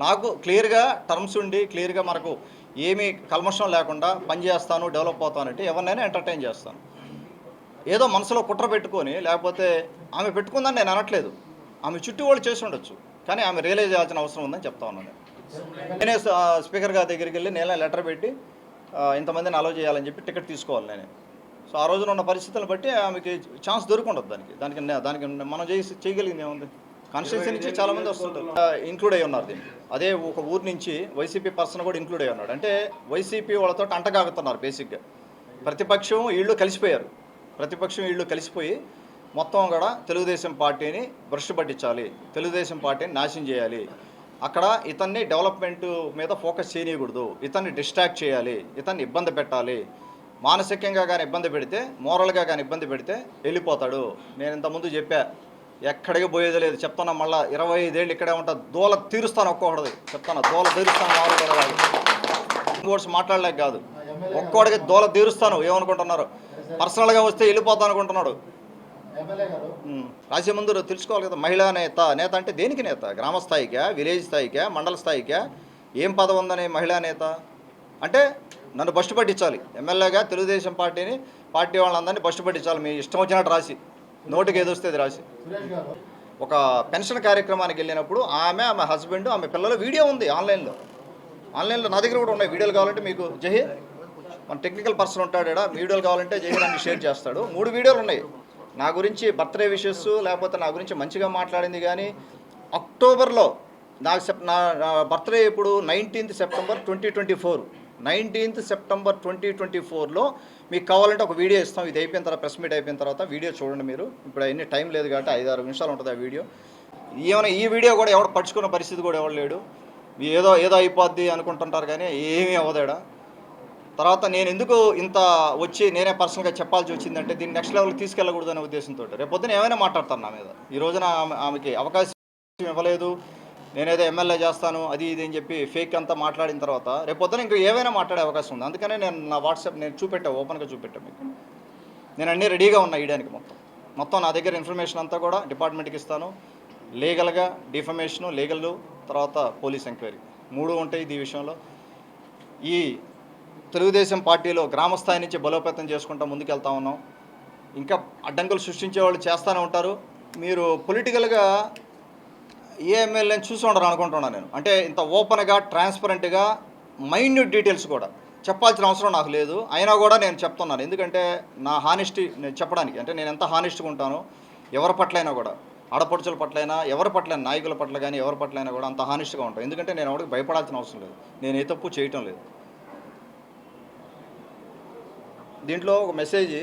నాకు క్లియర్గా టర్మ్స్ ఉండి క్లియర్గా మనకు ఏమీ కల్మషం లేకుండా పనిచేస్తాను, డెవలప్ అవుతానంటే ఎవరినైనా ఎంటర్టైన్ చేస్తాను. ఏదో మనసులో కుట్ర పెట్టుకొని లేకపోతే ఆమె పెట్టుకుందని నేను అనట్లేదు. ఆమె చుట్టూ వాళ్ళు చేసి ఉండొచ్చు. కానీ ఆమె రియలైజ్ చేయాల్సిన అవసరం ఉందని చెప్తా ఉన్నాను నేను. నేనే స్పీకర్ గారి దగ్గరికి వెళ్ళి నేనే లెటర్ పెట్టి ఇంతమందిని అలౌ చేయాలని చెప్పి టికెట్ తీసుకోవాలి నేనే. సో ఆ రోజున ఉన్న పరిస్థితులను బట్టి ఆమెకి ఛాన్స్ దొరుకుండదు దానికి మనం చేయగలిగింది ఏముంది. కాన్స్టిట్యూన్సీ నుంచి చాలామంది వస్తుంటారు, ఇంక్లూడ్ అయ్యి ఉన్నారు దీనికి. అదే ఒక ఊరు నుంచి వైసీపీ పర్సన్ కూడా ఇంక్లూడ్ అయ్యి ఉన్నాడు. అంటే వైసీపీ వాళ్ళతో అంటగాగుతున్నారు బేసిక్గా. ప్రతిపక్షం వీళ్ళు కలిసిపోయి మొత్తం కూడా తెలుగుదేశం పార్టీని భ్రష్టు పట్టించాలి, తెలుగుదేశం పార్టీని నాశనం చేయాలి, అక్కడ ఇతన్ని డెవలప్మెంట్ మీద ఫోకస్ చేయకూడదు, ఇతన్ని డిస్ట్రాక్ట్ చేయాలి, ఇతన్ని ఇబ్బంది పెట్టాలి, మానసికంగా కానీ ఇబ్బంది పెడితే, మోరల్గా కానీ ఇబ్బంది పెడితే వెళ్ళిపోతాడు. నేను ఇంతకుముందు చెప్పా, ఎక్కడికి పోయేది లేదు చెప్తాను. మళ్ళీ 25 ఏళ్ళు ఇక్కడే ఉంటా, దూల తీరుస్తాను ఒక్కొక్కడిది చెప్తాను, దూల తీరుస్తాను. మామూలు మాట్లాడలేక కాదు, ఒక్కొక్కడికి దూల తీరుస్తాను. ఏమనుకుంటున్నారు, పర్సనల్గా వస్తే వెళ్ళిపోతాను అనుకుంటున్నాడు. రాసే ముందు తెలుసుకోవాలి కదా, మహిళా నేత అంటే దేనికి నేత? గ్రామ స్థాయికా, విలేజ్ స్థాయికా, మండల స్థాయికా? ఏం పదవి ఉందని మహిళా నేత అంటే? నన్ను బస్టు పట్టించాలి, ఎమ్మెల్యేగా తెలుగుదేశం పార్టీ వాళ్ళందరినీ బస్టు పట్టించాలి. మీ ఇష్టం వచ్చినట్టు రాసి, నోటికి ఏదొస్తే అది రాసి. ఒక పెన్షన్ కార్యక్రమానికి వెళ్ళినప్పుడు ఆమె హస్బెండ్, ఆమె పిల్లల వీడియో ఉంది ఆన్లైన్లో నా దగ్గర కూడా ఉన్నాయి వీడియోలు. కావాలంటే మీకు జహీర్, మన టెక్నికల్ పర్సన్ ఉంటాడు ఇక్కడ, వీడియోలు కావాలంటే జహీర్ అన్ని షేర్ చేస్తాడు. 3 వీడియోలు ఉన్నాయి నా గురించి, బర్త్డే విషెస్, లేకపోతే నా గురించి మంచిగా మాట్లాడింది. కానీ అక్టోబర్లో నా బర్త్డే ఇప్పుడు 19th సెప్టెంబర్ 2024, 19th సెప్టెంబర్ 2024లో మీకు కావాలంటే ఒక వీడియో ఇస్తాం. ఇది అయిపోయిన తర్వాత, ప్రెస్ మీట్ అయిపోయిన తర్వాత వీడియో చూడండి మీరు. ఇప్పుడు అన్ని టైం లేదు కాబట్టి 5-6 నిమిషాలు ఉంటుంది ఆ వీడియో. ఏమైనా ఈ వీడియో కూడా ఎవడు పడుచుకున్న పరిస్థితి కూడా ఎవడు లేడు. ఏదో అయిపోద్ది అనుకుంటుంటారు కానీ ఏమీ అవ్వదాడా. తర్వాత నేను ఎందుకు ఇంత వచ్చి నేనే పర్సనల్గా చెప్పాల్సి వచ్చిందంటే, దీన్ని నెక్స్ట్ లెవెల్కి తీసుకెళ్ళకూడదు అనే ఉద్దేశంతో. రేపొద్దున ఏమైనా మాట్లాడతాను నా మీద. ఈ రోజున ఆమెకి అవకాశం ఇవ్వలేదు, నేనేదో ఎమ్మెల్యే చేస్తాను అది ఇది అని చెప్పి ఫేక్ అంతా మాట్లాడిన తర్వాత రేపొద్దున ఇంకా ఏమైనా మాట్లాడే అవకాశం ఉంది. అందుకనే నేను నా వాట్సాప్ ఓపెన్గా చూపెట్టా మీకు. నేను అన్నీ రెడీగా ఉన్నా ఇయడానికి. మొత్తం నా దగ్గర ఇన్ఫర్మేషన్ అంతా కూడా డిపార్ట్మెంట్కి ఇస్తాను. లీగల్గా డిఫమేషను, లీగల్, తర్వాత పోలీస్ ఎంక్వైరీ 3 ఉంటాయి ఈ విషయంలో. ఈ తెలుగుదేశం పార్టీలో గ్రామస్థాయి నుంచి బలోపేతం చేసుకుంటూ ముందుకెళ్తా ఉన్నాం. ఇంకా అడ్డంకులు సృష్టించే వాళ్ళు చేస్తూనే ఉంటారు. మీరు పొలిటికల్గా ఏ ఎమ్మెల్యేని చూసి ఉండరు అనుకుంటున్నాను నేను. అంటే ఇంత ఓపెన్గా, ట్రాన్స్పరెంట్గా, మైన్యూట్ డీటెయిల్స్ కూడా చెప్పాల్సిన అవసరం నాకు లేదు. అయినా కూడా నేను చెప్తున్నాను, ఎందుకంటే నా హానెస్టీ నేను చెప్పడానికి. అంటే నేను ఎంత హానెస్ట్గా ఉంటానో ఎవరి పట్లైనా కూడా, ఆడపడుచుల పట్లైనా, ఎవరి పట్లైనా, నాయకుల పట్ల కానీ ఎవరి పట్లైనా కూడా అంత హానెస్ట్గా ఉంటాను. ఎందుకంటే నేను ఎవరికి భయపడాల్సిన అవసరం లేదు, నేను ఏ తప్పు చేయటం లేదు. దీంట్లో ఒక మెసేజ్,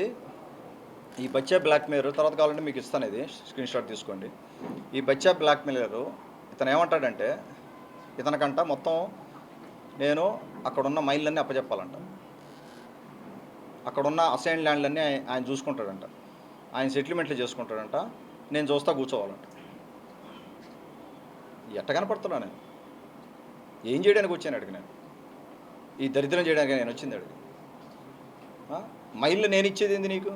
ఈ బచ్చా బ్లాక్మెయిలర్, తర్వాత కావాలంటే మీకు ఇస్తాను, ఇది స్క్రీన్ షాట్ తీసుకోండి. ఈ బచ్చా బ్లాక్మెయిలరు ఇతను ఏమంటాడంటే, ఇతనికంట మొత్తం నేను అక్కడున్న మైళ్ళన్నీ అప్పచెప్పాలంట, అక్కడున్న అసైన్ ల్యాండ్లన్నీ ఆయన చూసుకుంటాడంట, ఆయన సెటిల్మెంట్లు చేసుకుంటాడంట, నేను చూస్తా కూర్చోవాలంట. ఎట్ట కనపడుతున్నా నేను? ఏం చేయడానికి వచ్చాను అడిగి? నేను ఈ దరిద్రం చేయడానికి నేను వచ్చింది అడిగి? మైళ్ళు నేను ఇచ్చేది ఏంది నీకు?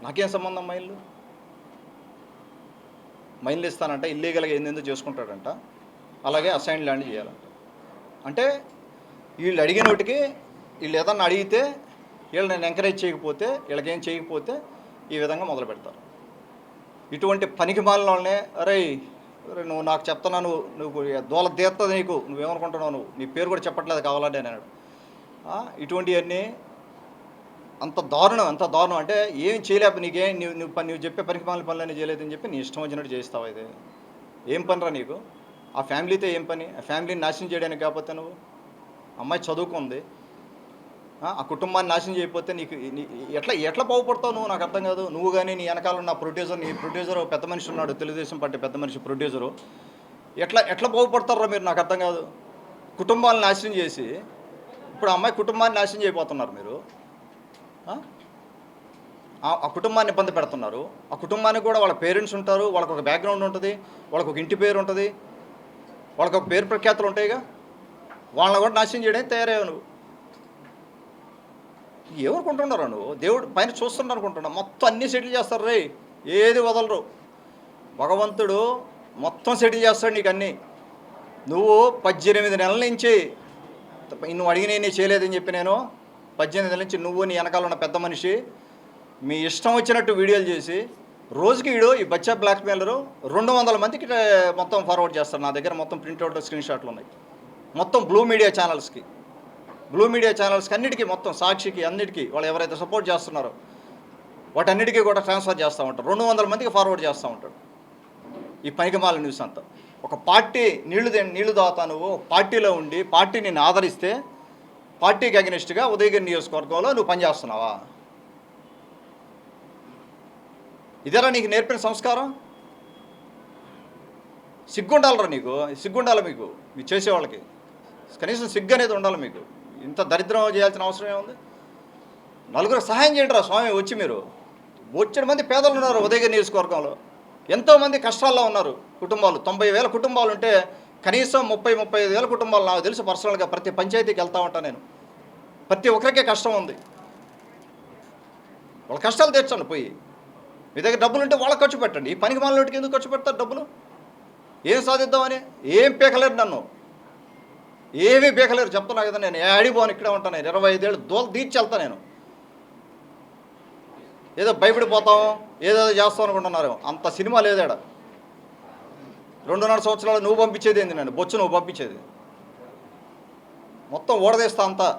నాకేం సంబంధం? మైళ్ళు ఇస్తానంట, ఇల్లీగల్గా ఏందేందో చేసుకుంటాడంట, అలాగే అసైన్ ల్యాండ్ చేయాలంట. అంటే వీళ్ళు అడిగిన వాటికి, వీళ్ళు ఏదన్నా అడిగితే వీళ్ళు నేను ఎంకరేజ్ చేయకపోతే, వీళ్ళకేం చేయకపోతే ఈ విధంగా మొదలు పెడతారు. ఇటువంటి పనికి మాలిన వాళ్ళనే, అరే నువ్వు నాకు చెప్తున్నా, నువ్వు దోల తీరుతుంది నీకు, నువ్వేమనుకుంటున్నావు, నీ పేరు కూడా చెప్పట్లేదు కావాలంటే అన్నాడు. ఇటువంటివన్నీ అంత దారుణం అంటే ఏం చేయలేకపోతే నీకేం, నువ్వు చెప్పే పనికి మాలిన పనులన్నీ చేయలేదని చెప్పి నీ ఇష్టం వచ్చినట్టు చేస్తావు. అయితే ఏం పనిరా నీకు? ఆ ఫ్యామిలీతో ఏం పని? ఆ ఫ్యామిలీని నాశనం చేయడానికి కాకపోతే నువ్వు, అమ్మాయి చదువుకుంది, ఆ కుటుంబాన్ని నాశనం చేయకపోతే నీకు ఎట్లా బాగుపడతావు నువ్వు? నాకు అర్థం కాదు. నువ్వు కానీ నీ వెనకాల ఉన్న నీ ప్రొడ్యూసర్ పెద్ద మనిషి ఉన్నాడు, తెలుగుదేశం పార్టీ పెద్ద మనిషి ప్రొడ్యూసరు, ఎట్లా బాగుపడతారా మీరు? నాకు అర్థం కాదు. కుటుంబాలను నాశనం చేసి ఇప్పుడు అమ్మాయి కుటుంబాన్ని నాశనం చేయబోతున్నారు మీరు. ఆ కుటుంబాన్ని ఇబ్బంది పెడుతున్నారు. ఆ కుటుంబానికి కూడా వాళ్ళ పేరెంట్స్ ఉంటారు, వాళ్ళకు ఒక బ్యాక్గ్రౌండ్ ఉంటుంది, వాళ్ళకు ఒక ఇంటి పేరు ఉంటుంది, వాళ్ళకు ఒక పేరు ప్రఖ్యాతులు ఉంటాయిగా. వాళ్ళని కూడా నాశనం చేయడానికి తయారయ్యావు నువ్వు. ఏమనుకుంటున్నారా నువ్వు? దేవుడు పైన చూస్తున్నారు అనుకుంటున్నావు. మొత్తం అన్నీ సెటిల్ చేస్తారు రే, ఏది వదలరు. భగవంతుడు మొత్తం సెటిల్ చేస్తాడు నీకు అన్నీ. నువ్వు 18 నెలల నుంచి నువ్వు అడిగిన చేయలేదని చెప్పి నేను 18 నెలల నుంచి నువ్వు నీ వెనకాల ఉన్న పెద్ద మనిషి మీ ఇష్టం వచ్చినట్టు వీడియోలు చేసి రోజుకి ఈ బచ్చా బ్లాక్మెయిలరు 200 మందికి మొత్తం ఫార్వర్డ్ చేస్తారు. నా దగ్గర మొత్తం ప్రింట్అవుట్ స్క్రీన్ షాట్లు ఉన్నాయి. మొత్తం బ్లూ మీడియా ఛానల్స్కి అన్నిటికీ, మొత్తం సాక్షికి, అన్నిటికీ వాళ్ళు ఎవరైతే సపోర్ట్ చేస్తున్నారో వాటన్నిటికీ కూడా ట్రాన్స్ఫర్ చేస్తూ ఉంటారు. 200 మందికి ఫార్వర్డ్ చేస్తూ ఉంటాడు ఈ పనికిమాల న్యూస్ అంతా. ఒక పార్టీ నీళ్లు దాతా నువ్వు పార్టీలో ఉండి పార్టీని ఆదరిస్తే పార్టీకి అగెనిస్ట్గా ఉదయగిరి నియోజకవర్గంలో నువ్వు పనిచేస్తున్నావా? ఇదేరా నీకు నేర్పిన సంస్కారం? సిగ్గుండాలరా నీకు, సిగ్గుండాలి మీకు, మీరు చేసేవాళ్ళకి కనీసం సిగ్గు అనేది ఉండాలి మీకు. ఇంత దరిద్రం చేయాల్సిన అవసరం ఏముంది? నలుగురు సహాయం చేయండి రా స్వామి. వచ్చి మీరు వచ్చిన మంది పేదలు ఉన్నారు ఉదయగిరి నియోజకవర్గంలో, ఎంతోమంది కష్టాల్లో ఉన్నారు కుటుంబాలు. 90,000 కుటుంబాలు ఉంటే కనీసం 35,000 కుటుంబాలు నాకు తెలుసు పర్సనల్గా. ప్రతి పంచాయతీకి వెళ్తూ ఉంటాను నేను. ప్రతి ఒక్కరికే కష్టం ఉంది. వాళ్ళ కష్టాలు తీర్చండి. పోయి మీ దగ్గర డబ్బులు ఉంటే వాళ్ళకి ఖర్చు పెట్టండి. ఈ పనికి మాలినోటికి ఎందుకు ఖర్చు పెడతారు డబ్బులు? ఏం సాధిద్దామని? ఏం పీకలేరు నన్ను, ఏమీ పీకలేరు చెప్తున్నా కదా. నేను అడిపోను, ఇక్కడే ఉంటాను. 25 ఏళ్ళు దోలు తీర్చి వెళ్తా నేను. ఏదో భయపడిపోతాం, ఏదో చేస్తాం అనుకుంటున్నారు. అంత సినిమా లేదాడ. 2.5 సంవత్సరాలు నువ్వు పంపించేది ఏంది? నన్ను బొచ్చు నువ్వు పంపించేది మొత్తం ఓడదీస్తా అంతా.